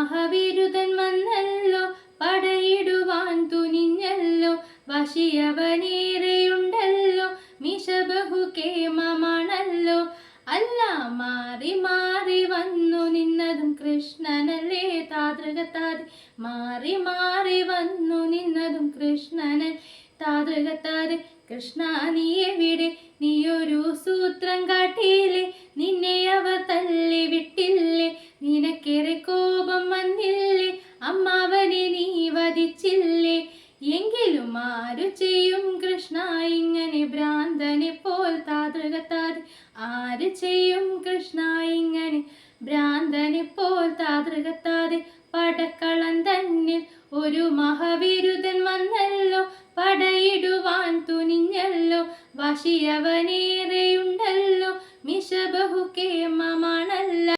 മഹാവിരുദ്ധൻ വന്നല്ലോ, പടയിടുവാൻ തുനിഞ്ഞല്ലോ, വശിയവനേറെയുണ്ടല്ലോ, മിശ ബഹുകേമമാണല്ലോ. അല്ല മാറി മാറി വന്നു നിന്നതും കൃഷ്ണനല്ലേ താതൃകത്താതി, മാറി മാറി വന്നു നിന്നതും കൃഷ്ണനൽ താതൃകത്താതി. കൃഷ്ണ നീ എവിടെ, നീയൊരു സൂത്രം കാട്ടിയില്ലേ, നിന്നെ അവർ തല്ലി വിട്ടില്ലേ, നിനക്കേറെ കോപം വന്നില്ലേ, അമ്മാവനെ നീ വധിച്ചില്ലേ. എങ്കിലും ആരു ചെയ്യും കൃഷ്ണ ഇങ്ങനെ ഭ്രാന്തനെ പോൽ താതൃകത്താതി, ആര് ചെയ്യും കൃഷ്ണ ഇങ്ങനെ ഭ്രാന്തനെ പോൽ താതൃകത്താതി. പടക്കളം തന്നിൽ ഒരു മഹാവിരുദ്ധൻ വന്നല്ലോ, പടയിടുവാൻ തുനിഞ്ഞല്ലോ, വശിയവനേറെയുണ്ടല്ലോ, മിശ ബഹുകേമ